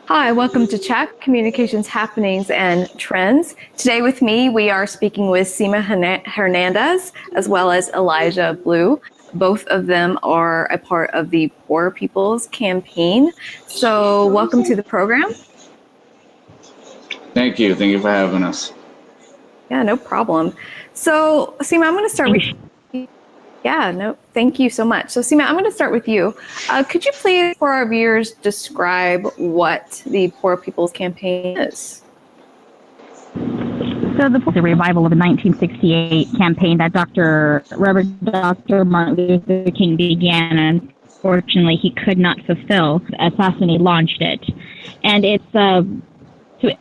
Hi, welcome to Chat Communications Happenings and Trends. Today with me, we are speaking with Sema Hernandez as well as Elijah Blue. Both of them are a part of the Poor People's Campaign. So welcome to the program. Thank you. Thank you for having us. Yeah, no problem. So Sema, I'm going to start with you. Yeah, no, thank you so much. So Sema, I'm going to start with you. Could you please, for our viewers, describe what the Poor People's Campaign is? So the revival of the 1968 campaign that Reverend Dr. Martin Luther King began, and unfortunately he could not fulfill, assassinated, launched it. And it's to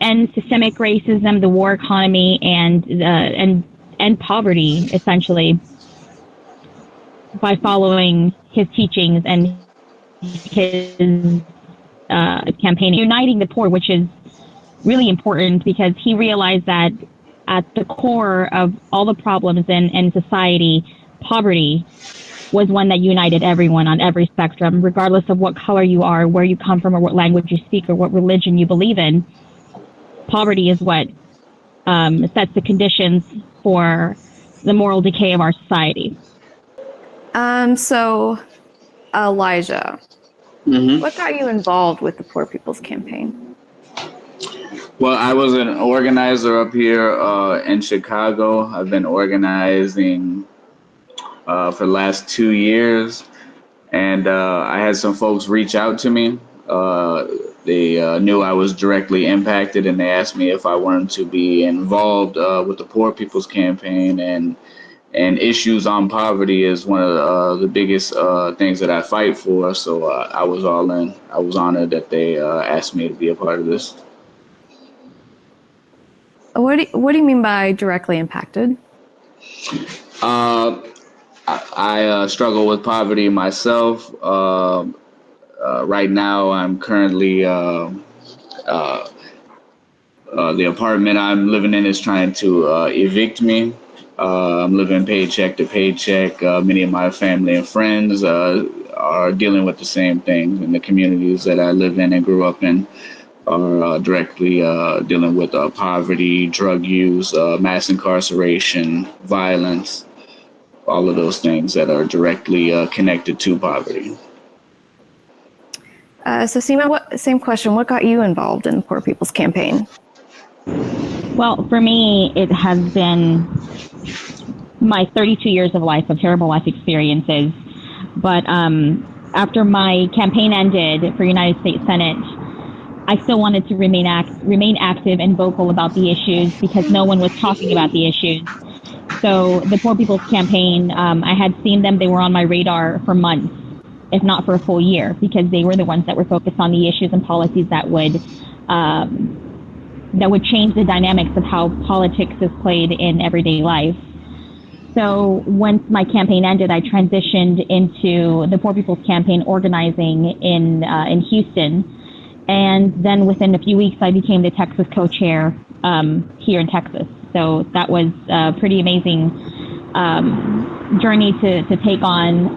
end systemic racism, the war economy, and poverty, essentially, by following his teachings and his campaign, uniting the poor, which is really important because he realized that at the core of all the problems in society, poverty was one that united everyone on every spectrum, regardless of what color you are, where you come from, or what language you speak, or what religion you believe in. Poverty is what sets the conditions for the moral decay of our society. So, Elijah, what got you involved with the Poor People's Campaign? Well, I was an organizer up here in Chicago. I've been organizing for the last 2 years, and I had some folks reach out to me. They knew I was directly impacted, and they asked me if I wanted to be involved with the Poor People's Campaign, and issues on poverty is one of the biggest things that I fight for. So I was all in. I was honored that they asked me to be a part of this. What do you mean by directly impacted? I struggle with poverty myself. Right now, I'm currently the apartment I'm living in is trying to evict me. I'm living paycheck to paycheck. Many of my family and friends are dealing with the same things, and the communities that I live in and grew up in are directly dealing with poverty, drug use, mass incarceration, violence, all of those things that are directly connected to poverty. So Sema, same question. What got you involved in the Poor People's Campaign? Well, for me, it has been my 32 years of life, of terrible life experiences. But after my campaign ended for United States Senate, I still wanted to remain active and vocal about the issues because no one was talking about the issues. So the Poor People's Campaign, I had seen them. They were on my radar for months, if not for a full year, because they were the ones that were focused on the issues and policies that would change the dynamics of how politics is played in everyday life. So once my campaign ended, I transitioned into the Poor People's Campaign organizing in Houston. And then within a few weeks, I became the Texas co-chair here in Texas. So that was a pretty amazing journey to take on,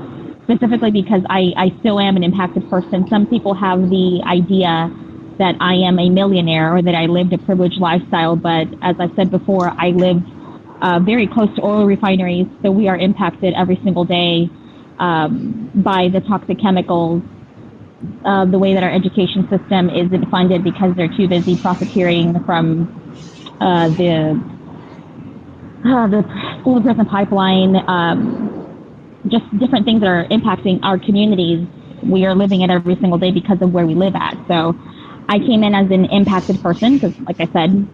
specifically because I still am an impacted person. Some people have the idea that I am a millionaire or that I lived a privileged lifestyle. But as I said before, I live very close to oil refineries. So we are impacted every single day by the toxic chemicals. The way that our education system isn't funded because they're too busy profiteering from the school to prison pipeline, just different things that are impacting our communities. We are living it every single day because of where we live at. So I came in as an impacted person because, like I said,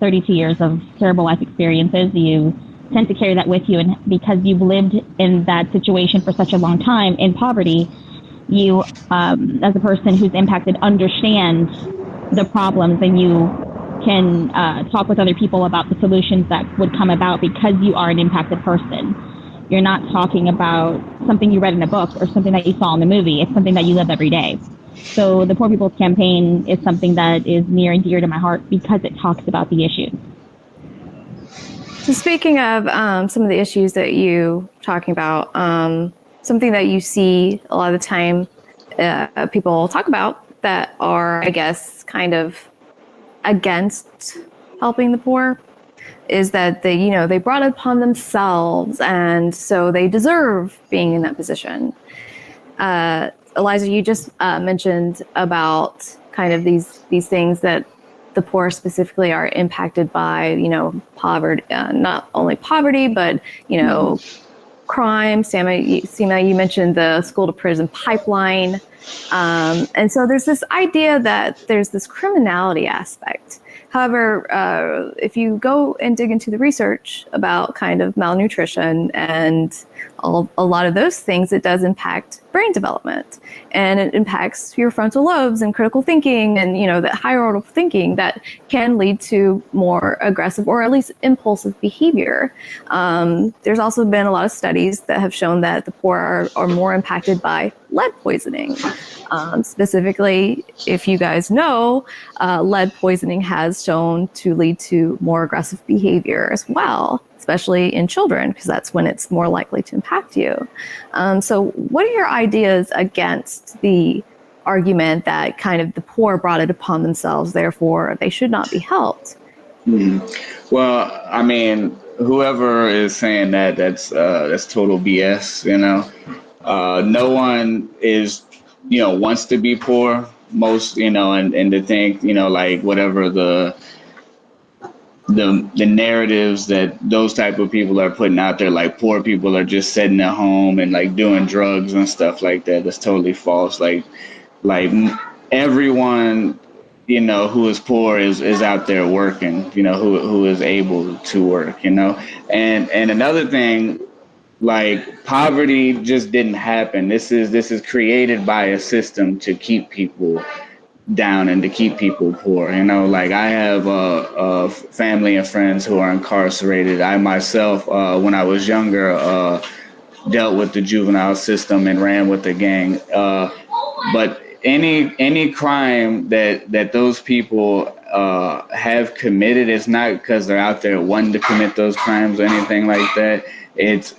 32 years of terrible life experiences, you tend to carry that with you. And because you've lived in that situation for such a long time in poverty, you, as a person who's impacted, understand the problems, and you can talk with other people about the solutions that would come about because you are an impacted person. You're not talking about something you read in a book or something that you saw in the movie. It's something that you live every day. So the Poor People's Campaign is something that is near and dear to my heart because it talks about the issues. So speaking of some of the issues that you talking about, something that you see a lot of the time people talk about that are, I guess, kind of against helping the poor is that they brought it upon themselves, and so they deserve being in that position. Elijah, you just mentioned about kind of these things that the poor specifically are impacted by, poverty, not only poverty, but, crime. Sema, you mentioned the school to prison pipeline. And so there's this idea that there's this criminality aspect. However, if you go and dig into the research about kind of malnutrition and a lot of those things, it does impact brain development, and it impacts your frontal lobes and critical thinking and, that higher order thinking that can lead to more aggressive or at least impulsive behavior. There's also been a lot of studies that have shown that the poor are more impacted by lead poisoning. Specifically, if you guys know, lead poisoning has shown to lead to more aggressive behavior as well, especially in children, because that's when it's more likely to impact you. So what are your ideas against the argument that kind of the poor brought it upon themselves, therefore they should not be helped? Well, I mean, whoever is saying that's total BS, no one is, wants to be poor. Most, and to think, like whatever the narratives that those type of people are putting out there, like poor people are just sitting at home and like doing drugs and stuff like that. That's totally false. Like everyone, who is poor is out there working, who is able to work, and another thing, like poverty just didn't happen. This is created by a system to keep people down and to keep people poor. Like I have a family and friends who are incarcerated. I myself, when I was younger, dealt with the juvenile system and ran with the gang. But any crime that those people have committed is not because they're out there wanting to commit those crimes or anything like that. It's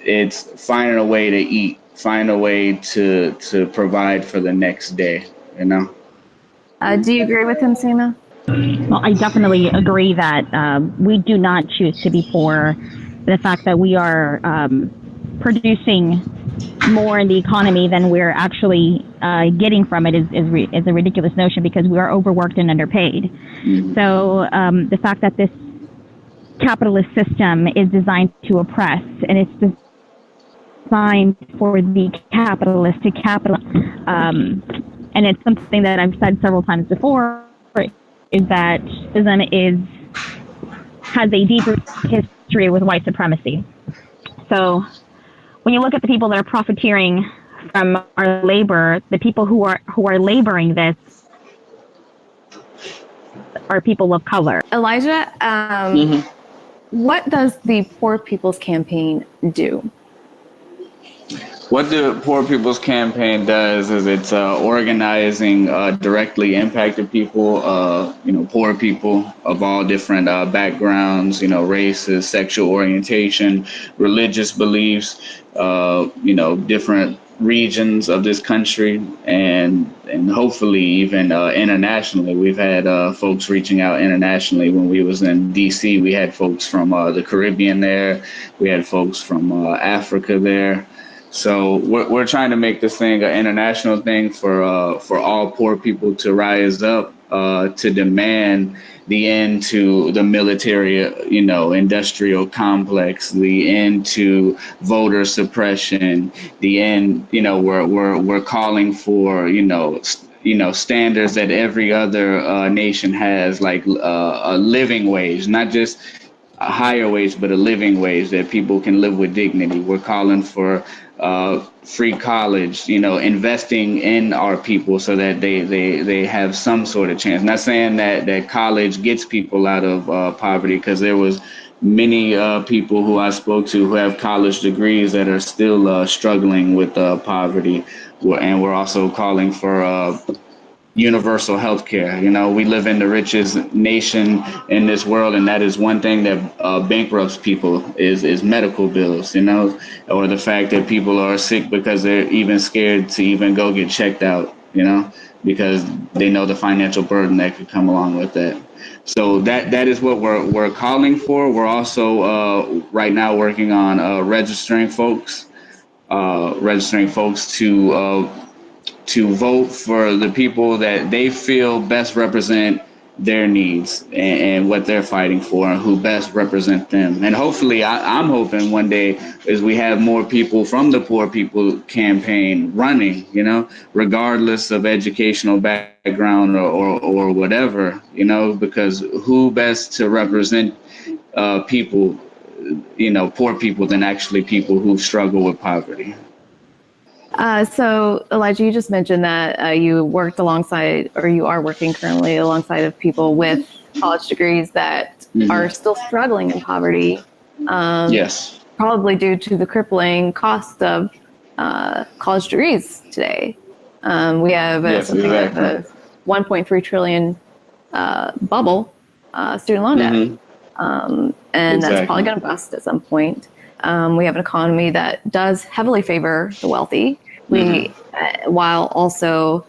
finding a way to eat, find a way to provide for the next day. Do you agree with him, Sema? Well, I definitely agree that we do not choose to be poor. The fact that we are producing more in the economy than we're actually getting from it is a ridiculous notion, because we are overworked and underpaid. So the fact that this capitalist system is designed to oppress, and it's designed for the capitalist to and it's something that I've said several times before, is that racism has a deeper history with white supremacy. So when you look at the people that are profiteering from our labor, the people who are laboring this are people of color. Elijah, what does the Poor People's Campaign do? What the Poor People's Campaign does is it's organizing directly impacted people, poor people of all different backgrounds, races, sexual orientation, religious beliefs, different regions of this country, and hopefully even internationally. We've had folks reaching out internationally. When we was in DC, we had folks from the Caribbean there. We had folks from Africa there. So we're trying to make this thing an international thing for all poor people to rise up to demand the end to the military, industrial complex, the end to voter suppression, the end. We're calling for standards that every other nation has, like a living wage, not just a higher wage, but a living wage that people can live with dignity. We're calling for free college, investing in our people so that they have some sort of chance. Not saying that college gets people out of poverty, because there was many people who I spoke to who have college degrees that are still struggling with poverty. And we're also calling for universal health care. We live in the richest nation in this world, and that is one thing that bankrupts people is medical bills, or the fact that people are sick because they're even scared to even go get checked out. because they know the financial burden that could come along with that. So that is what we're calling for. We're also right now working on registering folks to vote for the people that they feel best represent their needs and what they're fighting for and who best represent them. And hopefully, I'm hoping one day is we have more people from the Poor People Campaign running, regardless of educational background or whatever, because who best to represent people, poor people than actually people who struggle with poverty. So, Elijah, you just mentioned that you worked alongside, or you are working currently alongside of people with college degrees that are still struggling in poverty. Yes. Probably due to the crippling cost of college degrees today. We have something like a 1.3 trillion bubble student loan debt. And that's probably going to bust at some point. We have an economy that does heavily favor the wealthy. While also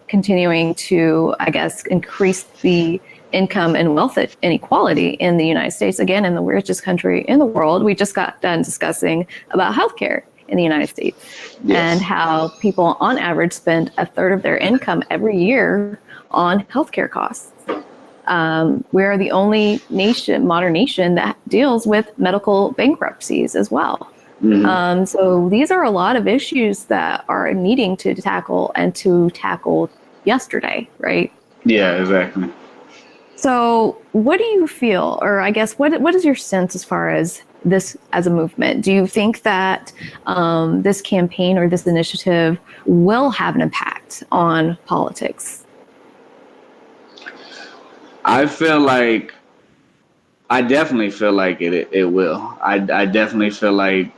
continuing to, I guess, increase the income and wealth inequality in the United States, again, in the richest country in the world. We just got done discussing about healthcare in the United States and how people on average spend a third of their income every year on healthcare costs. We are the only modern nation that deals with medical bankruptcies as well. So these are a lot of issues that are needing to tackle yesterday, right? Yeah, exactly. So what do you feel, or I guess, what is your sense as far as this as a movement? Do you think that this campaign or this initiative will have an impact on politics? I definitely feel like it will. I definitely feel like,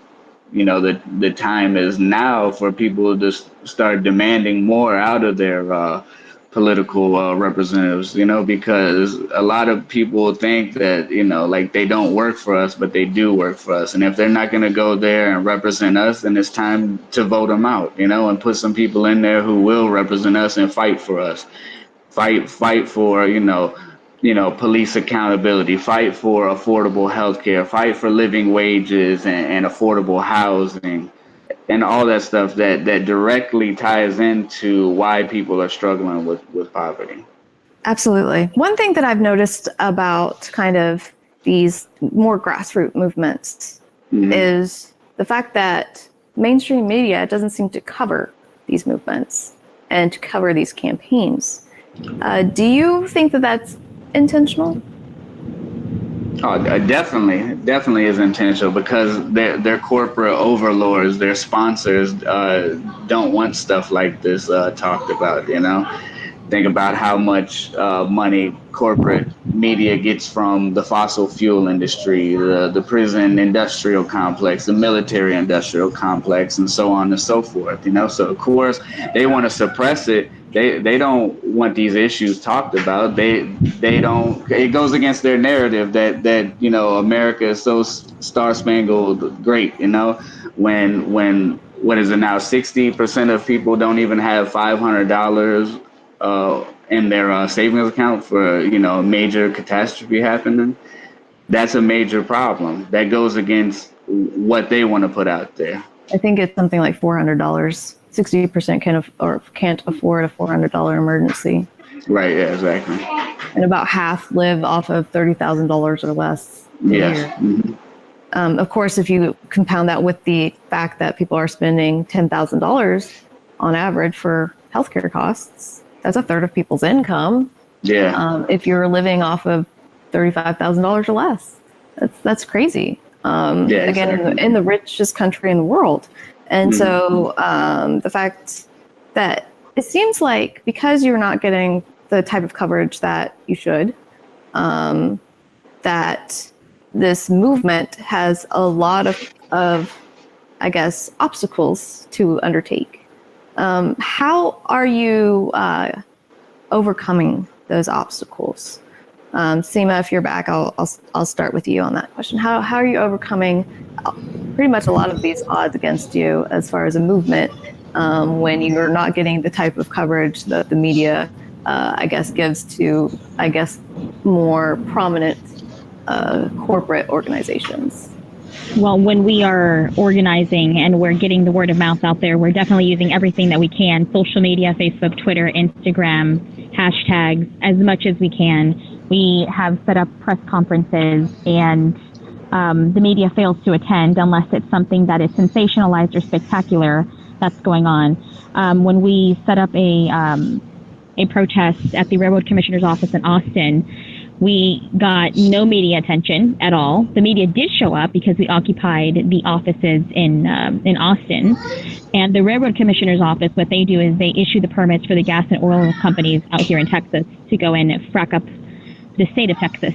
the time is now for people to start demanding more out of their political representatives, because a lot of people think that, like they don't work for us, but they do work for us. And if they're not going to go there and represent us, then it's time to vote them out, and put some people in there who will represent us and fight for us. Fight for, police accountability, fight for affordable health care, fight for living wages and affordable housing and all that stuff that directly ties into why people are struggling with poverty. Absolutely. One thing that I've noticed about kind of these more grassroots movements is the fact that mainstream media doesn't seem to cover these movements and to cover these campaigns. Do you think that that's intentional? Oh, definitely is intentional, because their corporate overlords, their sponsors, don't want stuff like this talked about. Think about how much money corporate media gets from the fossil fuel industry, the prison industrial complex, the military industrial complex, and so on and so forth. So of course they want to suppress it. They don't want these issues talked about. They don't. It goes against their narrative that America is so star-spangled great. When what is it now? 60% of people don't even have $500 in their savings account for a major catastrophe happening. That's a major problem. That goes against what they want to put out there. I think it's something like $400. 60% can't afford a $400 emergency. Right. Yeah. Exactly. And about half live off of $30,000 or less a year. Of course, if you compound that with the fact that people are spending $10,000 on average for healthcare costs, that's a third of people's income. Yeah. If you're living off of $35,000 or less, that's crazy. Again, exactly. in the richest country in the world. And so the fact that it seems like because you're not getting the type of coverage that you should, that this movement has a lot of I guess, obstacles to undertake. How are you overcoming those obstacles? Sema, if you're back, I'll start with you on that question. How are you overcoming pretty much a lot of these odds against you as far as a movement when you're not getting the type of coverage that the media, I guess, gives to, I guess, more prominent corporate organizations? Well, when we are organizing and we're getting the word of mouth out there, we're definitely using everything that we can, social media, Facebook, Twitter, Instagram, hashtags, as much as we can. We have set up press conferences, and the media fails to attend unless it's something that is sensationalized or spectacular that's going on. When we set up a protest at the Railroad Commissioner's office in Austin, we got no media attention at all. The media did show up because we occupied the offices in Austin. And the Railroad Commissioner's office, what they do is they issue the permits for the gas and oil companies out here in Texas to go in and frack up the state of Texas.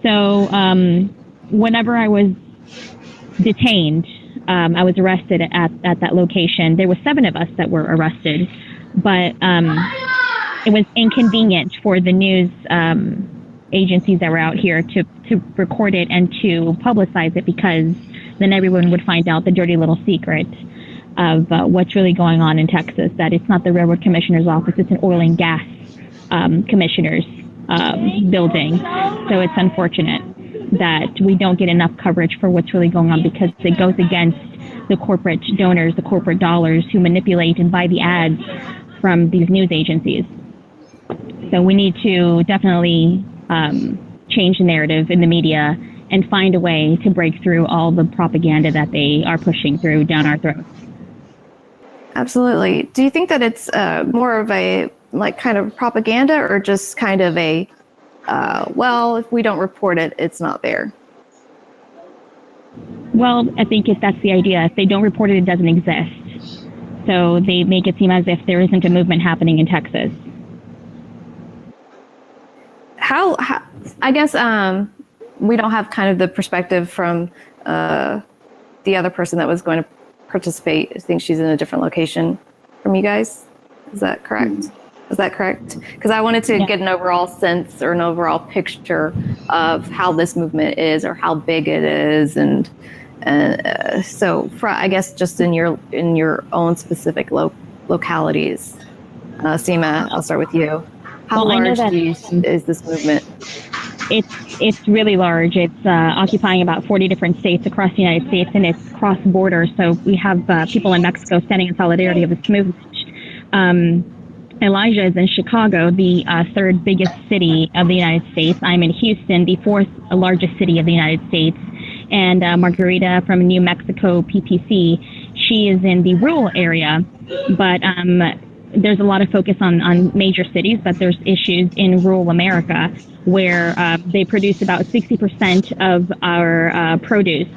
So whenever I was detained, I was arrested at that location. There were 7 of us that were arrested, but it was inconvenient for the news agencies that were out here to record it and to publicize it, because then everyone would find out the dirty little secret of what's really going on in Texas, that it's not the Railroad Commissioner's office, it's an oil and gas commissioner's building. So it's unfortunate that we don't get enough coverage for what's really going on, because it goes against the corporate donors, the corporate dollars who manipulate and buy the ads from these news agencies. So we need to definitely change the narrative in the media and find a way to break through all the propaganda that they are pushing through down our throats. Absolutely. Do you think that it's more of a kind of propaganda, or just kind of a well, if we don't report it, it's not there? Well, I think that's the idea. If they don't report it, it doesn't exist. So they make it seem as if there isn't a movement happening in Texas. How I guess we don't have kind of the perspective from the other person that was going to participate. I think she's in a different location from you guys. Is that correct? Is that correct? Because I wanted to get an overall sense or an overall picture of how this movement is, or how big it is, and so I guess just in your own specific localities. Sema, I'll start with you. How large is this movement? It's really large. It's occupying about 40 different states across the United States, and it's cross-border. So we have people in Mexico standing in solidarity of this movement. Elijah is in Chicago, the 3rd biggest city of the United States. I'm in Houston, the 4th largest city of the United States. And Margarita from New Mexico, PPC, she is in the rural area, but there's a lot of focus on major cities, but there's issues in rural America where they produce about 60% of our produce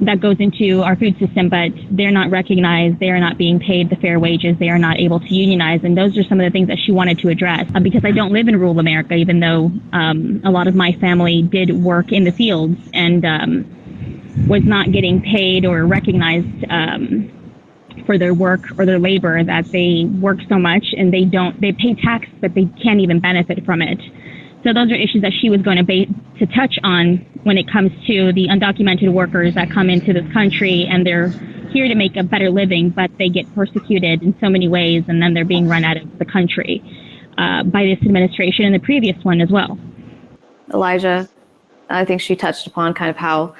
that goes into our food system, but they're not recognized. They are not being paid the fair wages. They are not able to unionize. And those are some of the things that she wanted to address. Because I don't live in rural America, even though a lot of my family did work in the fields and was not getting paid or recognized for their work or their labor, that they work so much and they pay tax, but they can't even benefit from it. So those are issues that she was going to touch on when it comes to the undocumented workers that come into this country, and they're here to make a better living, but they get persecuted in so many ways, and then they're being run out of the country by this administration and the previous one as well. Elijah, I think she touched upon kind of how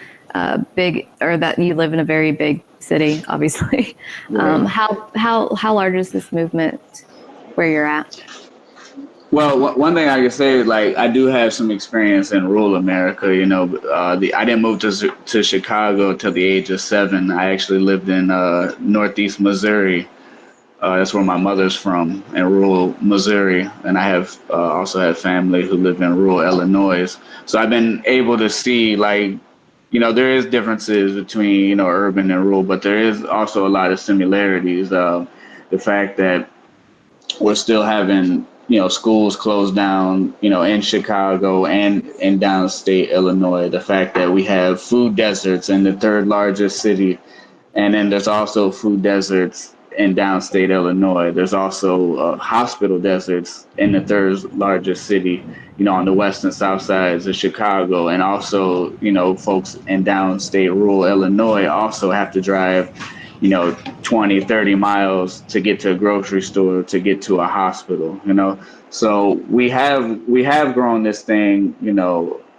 big, or that you live in a very big city, obviously. Right. How large is this movement where you're at? Well, one thing I can say, like, I do have some experience in rural America. You know, I didn't move to Chicago till the age of 7. I actually lived in Northeast Missouri. That's where my mother's from, in rural Missouri. And I have also have family who live in rural Illinois. So I've been able to see, like, you know, there is differences between, you know, urban and rural, but there is also a lot of similarities. The fact that we're still having, you know, schools closed down, you know, in Chicago and in downstate Illinois. The fact that we have food deserts in the 3rd largest city, and then there's also food deserts in downstate Illinois. There's also hospital deserts in the 3rd largest city, you know, on the west and south sides of Chicago. And also, you know, folks in downstate rural Illinois also have to drive 20, 30 miles to get to a grocery store, to get to a hospital, So we have grown this thing,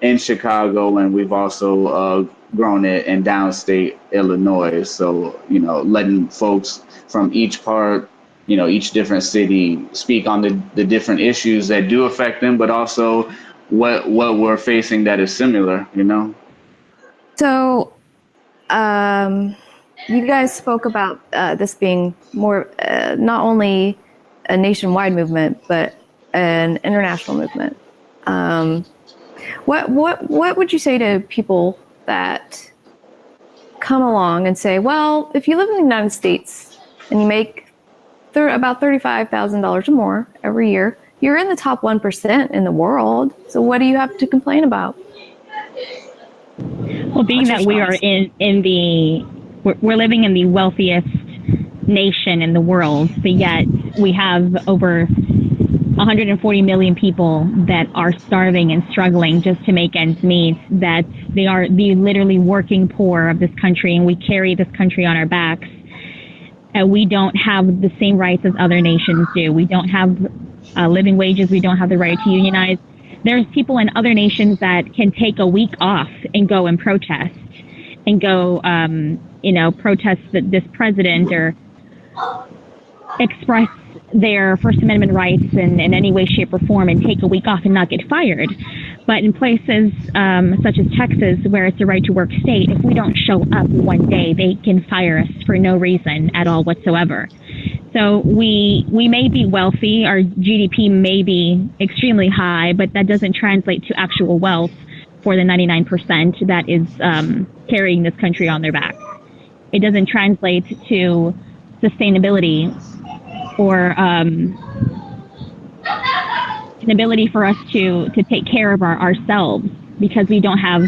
in Chicago, and we've also grown it in downstate Illinois. So, letting folks from each part, each different city speak on the different issues that do affect them, but also what we're facing that is similar. So, you guys spoke about this being more not only a nationwide movement, but an international movement. What would you say to people that come along and say, well, if you live in the United States and you make about $35,000 or more every year, you're in the top 1% in the world. So what do you have to complain about? Well, being that we are we're living in the wealthiest nation in the world, but yet we have over 140 million people that are starving and struggling just to make ends meet, that they are the literally working poor of this country, and we carry this country on our backs. And we don't have the same rights as other nations do. We don't have living wages. We don't have the right to unionize. There's people in other nations that can take a week off and go and protest and go, protest this president or express their First Amendment rights in any way, shape, or form and take a week off and not get fired. But in places such as Texas, where it's a right to work state, if we don't show up one day, they can fire us for no reason at all whatsoever. So we may be wealthy, our GDP may be extremely high, but that doesn't translate to actual wealth for the 99% that is carrying this country on their back. It doesn't translate to sustainability or an ability for us to take care of ourselves, because we don't have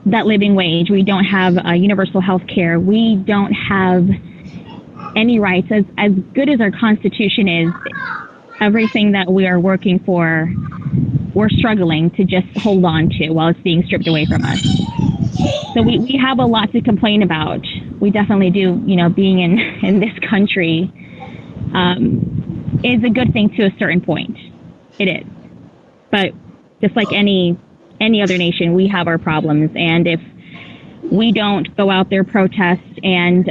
that living wage. We don't have universal health care. We don't have any rights. As good as our Constitution is, everything that we are working for, we're struggling to just hold on to while it's being stripped away from us. So we have a lot to complain about. We definitely do. Being in this country is a good thing to a certain point. It is. But just like any other nation, we have our problems. And if we don't go out there, protest, and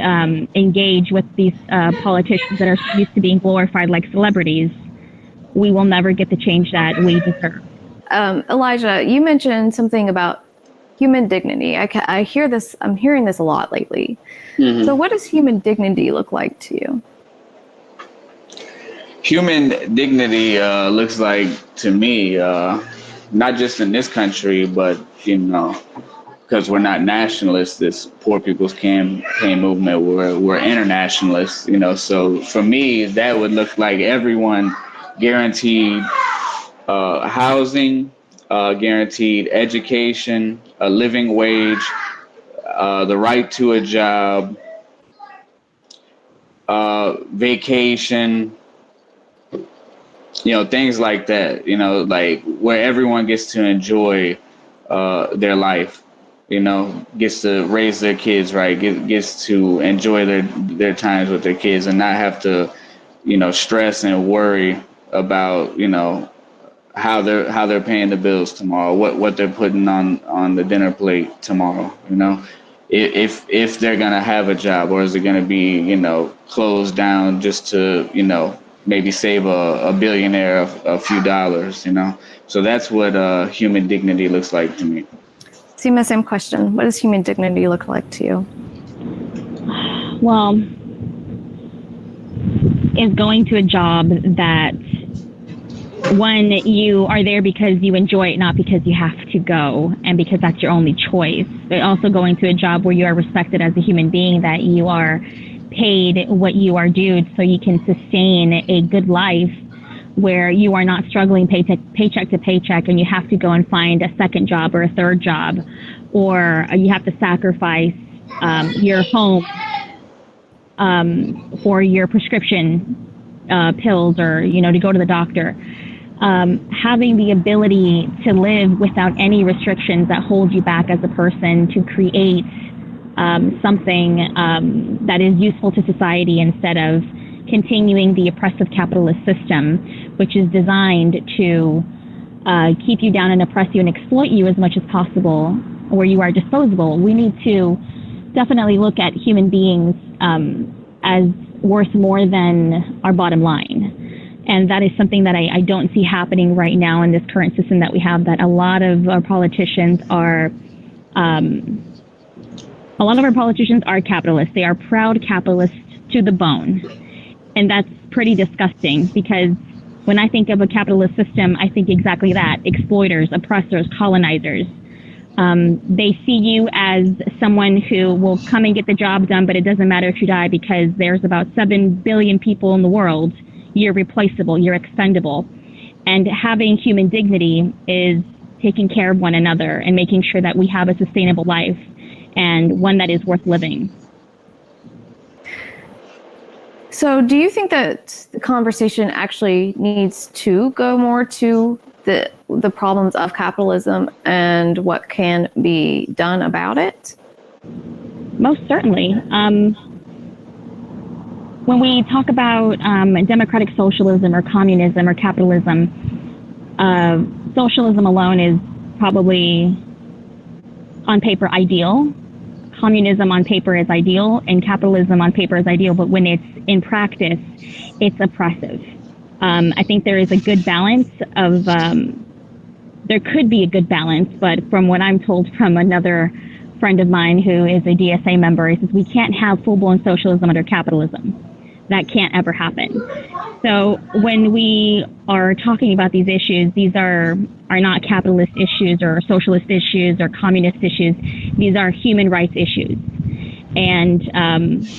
engage with these politicians that are used to being glorified like celebrities, we will never get the change that we deserve. Elijah, you mentioned something about human dignity. I hear this. I'm hearing this a lot lately. Mm-hmm. So what does human dignity look like to you? Human dignity looks like, to me, not just in this country, but, because we're not nationalists, this Poor People's Campaign movement, we're internationalists, So for me, that would look like everyone guaranteed housing, guaranteed education, a living wage, the right to a job, vacation, things like that, like where everyone gets to enjoy their life, gets to raise their kids right, gets to enjoy their times with their kids and not have to, stress and worry about, how they're paying the bills tomorrow, what they're putting on the dinner plate tomorrow, if they're gonna have a job, or is it gonna be, closed down just to, maybe save a billionaire a few dollars, So that's what human dignity looks like to me. Sema, same question. What does human dignity look like to you? Well, is going to a job that, one, you are there because you enjoy it, not because you have to go and because that's your only choice. But also going to a job where you are respected as a human being, that you are paid what you are due so you can sustain a good life, where you are not struggling paycheck to paycheck and you have to go and find a second job or a third job, or you have to sacrifice your home for your prescription pills, or, to go to the doctor. Having the ability to live without any restrictions that hold you back as a person, to create something that is useful to society instead of continuing the oppressive capitalist system, which is designed to keep you down and oppress you and exploit you as much as possible, where you are disposable. We need to definitely look at human beings as worth more than our bottom line. And that is something that I don't see happening right now in this current system that we have, that a lot of our politicians are capitalists. They are proud capitalists to the bone. And that's pretty disgusting, because when I think of a capitalist system, I think exactly that: exploiters, oppressors, colonizers. They see you as someone who will come and get the job done, but it doesn't matter if you die, because there's about 7 billion people in the world. You're replaceable, you're expendable. And having human dignity is taking care of one another and making sure that we have a sustainable life and one that is worth living. So do you think that the conversation actually needs to go more to the problems of capitalism and what can be done about it? Most certainly. When we talk about democratic socialism or communism or capitalism, socialism alone is probably on paper ideal. Communism on paper is ideal, and capitalism on paper is ideal, but when it's in practice, it's oppressive. I think there is a good balance of, there could be a good balance, but from what I'm told from another friend of mine who is a DSA member, he says we can't have full-blown socialism under capitalism. That can't ever happen. So when we are talking about these issues, these are not capitalist issues or socialist issues or communist issues. These are human rights issues. And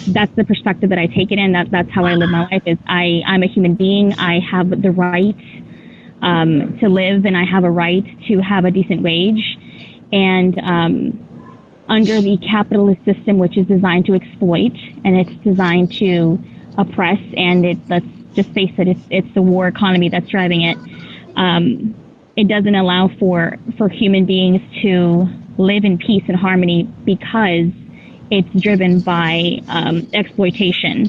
that's the perspective that I take it in. That's how I live my life. Is I'm a human being. I have the right to live, and I have a right to have a decent wage. And under the capitalist system, which is designed to exploit, and it's designed to oppress, and let's just face it, it's the war economy that's driving it. It doesn't allow for human beings to live in peace and harmony, because it's driven by exploitation.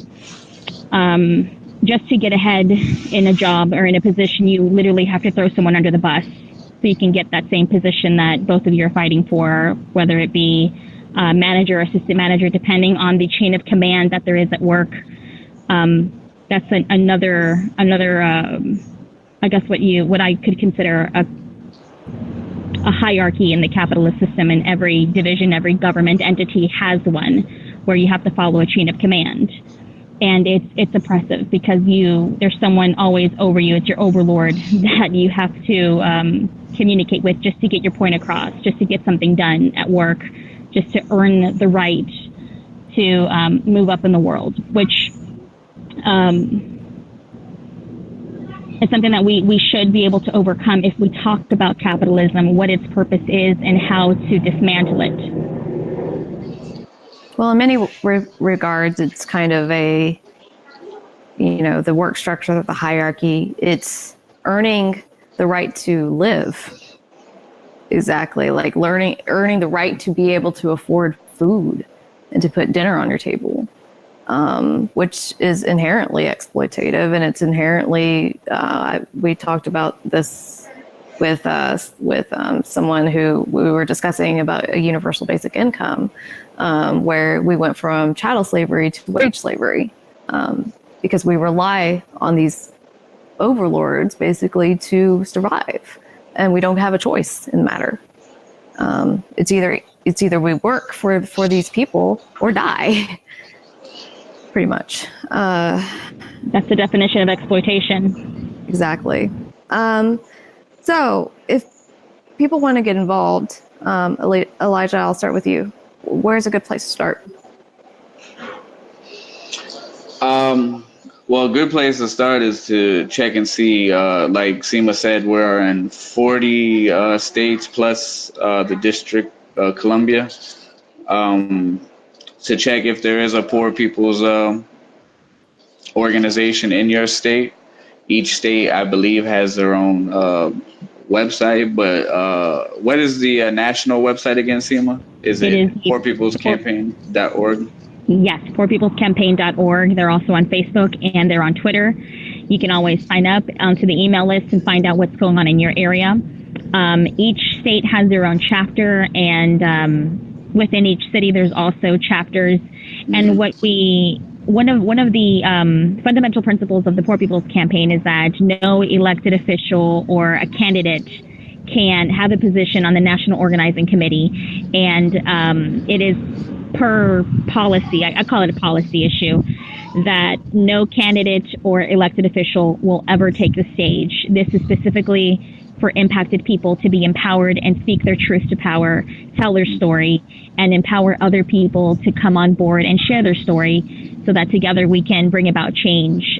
Just to get ahead in a job or in a position, you literally have to throw someone under the bus so you can get that same position that both of you are fighting for, whether it be manager or assistant manager, depending on the chain of command that there is at work. That's another I guess what I could consider a hierarchy in the capitalist system, and every division, every government entity has one where you have to follow a chain of command. And it's oppressive, because there's someone always over you. It's your overlord that you have to communicate with just to get your point across, just to get something done at work, just to earn the right to move up in the world, which it's something that we should be able to overcome if we talked about capitalism, what its purpose is, and how to dismantle it. Well, in many regards, it's kind of the work structure of the hierarchy. It's earning the right to live. Exactly, like earning the right to be able to afford food and to put dinner on your table. Which is inherently exploitative, and it's inherently. We talked about this with someone who we were discussing about a universal basic income, where we went from chattel slavery to wage slavery, because we rely on these overlords basically to survive, and we don't have a choice in the matter. It's either we work for these people or die. Pretty much. That's the definition of exploitation. Exactly. So if people want to get involved, Elijah, I'll start with you. Where's a good place to start? Well, a good place to start is to check and see, like Sema said, we're in 40 states plus the District of Columbia. To check if there is a poor people's organization in your state. Each state, I believe, has their own website, but what is the national website again, Sema? Is it poorpeoplescampaign.org? Yes, poorpeoplescampaign.org. They're also on Facebook and they're on Twitter. You can always sign up onto the email list and find out what's going on in your area. Each state has their own chapter, and within each city there's also chapters. And one of the fundamental principles of the Poor People's Campaign is that no elected official or a candidate can have a position on the National Organizing Committee, and it is per policy, I call it a policy issue, that no candidate or elected official will ever take the stage. This is specifically for impacted people to be empowered and speak their truth to power, tell their story, and empower other people to come on board and share their story so that together we can bring about change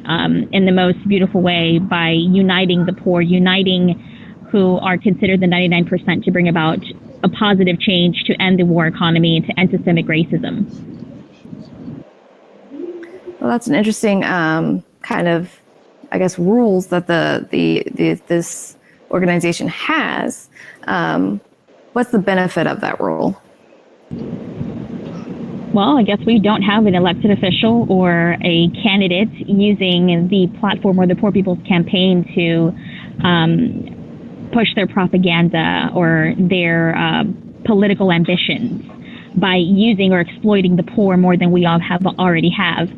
in the most beautiful way by uniting the poor, uniting who are considered the 99% to bring about a positive change to end the war economy and to end systemic racism. Well, that's an interesting kind of, I guess, rules that this organization has. What's the benefit of that rule? Well, I guess we don't have an elected official or a candidate using the platform or the Poor People's Campaign to push their propaganda or their political ambitions by using or exploiting the poor more than we all already have.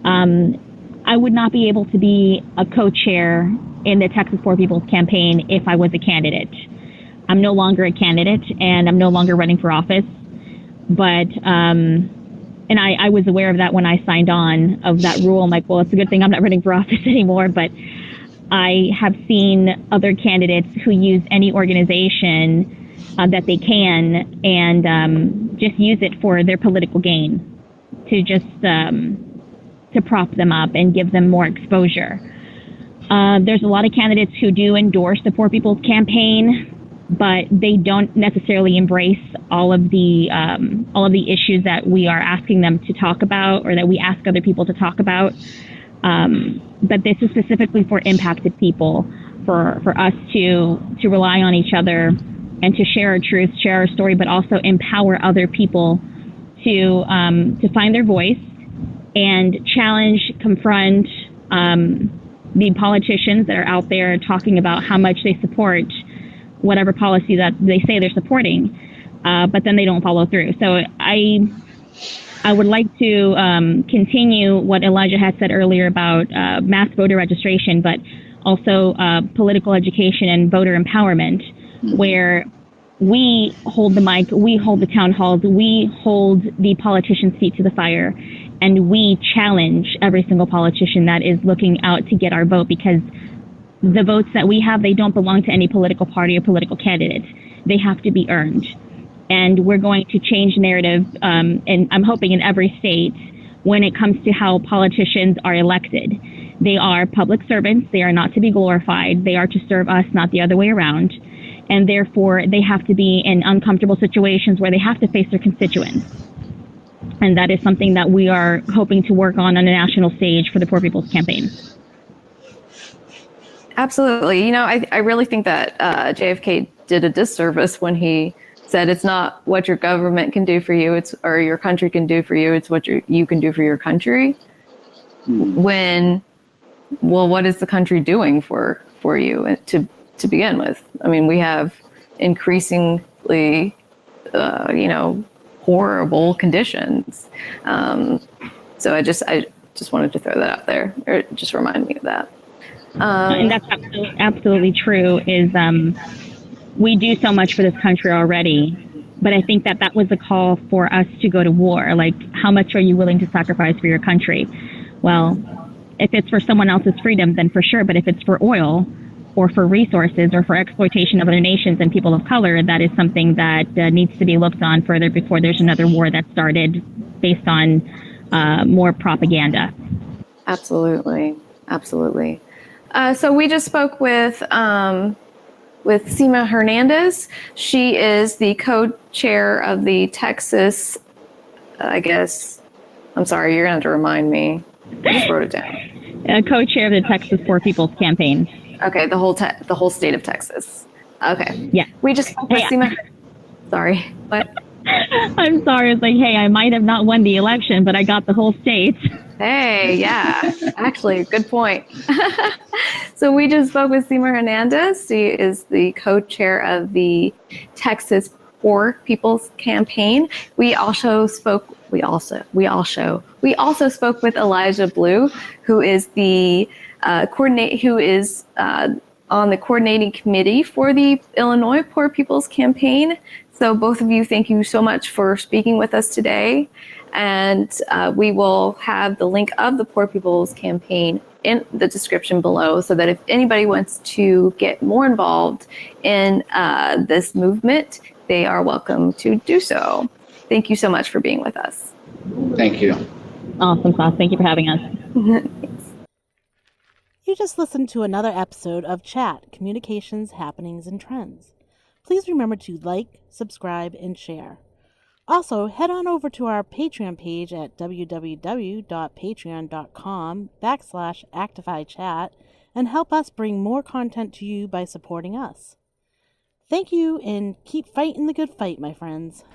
I would not be able to be a co-chair in the Texas Poor People's Campaign if I was a candidate. I'm no longer a candidate and I'm no longer running for office, but and I was aware of that when I signed on of that rule. I'm like, well, it's a good thing I'm not running for office anymore, but I have seen other candidates who use any organization that they can and just use it for their political gain, to just to prop them up and give them more exposure. There's a lot of candidates who do endorse the Poor People's Campaign, but they don't necessarily embrace all of the issues that we are asking them to talk about or that we ask other people to talk about. But this is specifically for impacted people, for us to rely on each other and to share our truth, share our story, but also empower other people to find their voice and challenge, confront the politicians that are out there talking about how much they support whatever policy that they say they're supporting, but then they don't follow through. So I would like to continue what Elijah had said earlier about mass voter registration, but also political education and voter empowerment, where we hold the mic, we hold the town halls, we hold the politicians' feet to the fire, and we challenge every single politician that is looking out to get our vote, because the votes that we have, they don't belong to any political party or political candidate. They have to be earned. And we're going to change narrative, and I'm hoping in every state, when it comes to how politicians are elected. They are public servants. They are not to be glorified. They are to serve us, not the other way around. And therefore, they have to be in uncomfortable situations where they have to face their constituents. And that is something that we are hoping to work on a national stage for the Poor People's Campaign. Absolutely. You know, I really think that JFK did a disservice when he said it's not what your government can do for you, or your country can do for you, it's what you can do for your country. When, well, what is the country doing for you to begin with? I mean, we have increasingly, horrible conditions. So I just wanted to throw that out there, or just remind me of that. And that's absolutely true. Is we do so much for this country already, but I think that was a call for us to go to war. Like, how much are you willing to sacrifice for your country? Well, if it's for someone else's freedom, then for sure. But if it's for oil or for resources or for exploitation of other nations and people of color, that is something that needs to be looked on further before there's another war that started based on more propaganda. Absolutely. Absolutely. So we just spoke with Sema Hernandez. She is the co-chair of the Texas, I'm sorry, you're going to have to remind me. I just wrote it down. Co-chair of the Texas Poor People's Campaign. Okay, the whole state of Texas. Okay. Yeah. We just spoke with Hey, Sema. Sorry. What? I'm sorry. It's like, hey, I might have not won the election, but I got the whole state. Hey, yeah. Actually, good point. So we just spoke with Sema Hernandez. She is the co-chair of the Texas Poor People's Campaign. We also spoke with Elijah Blue, who is the on the coordinating committee for the Illinois Poor People's Campaign. So both of you, thank you so much for speaking with us today. And we will have the link of the Poor People's Campaign in the description below, so that if anybody wants to get more involved in this movement, they are welcome to do so. Thank you so much for being with us. Thank you. Awesome sauce. Thank you for having us. You just listened to another episode of Chat, Communications, Happenings, and Trends. Please remember to like, subscribe, and share. Also, head on over to our Patreon page at www.patreon.com/ActifyChat and help us bring more content to you by supporting us. Thank you, and keep fighting the good fight, my friends.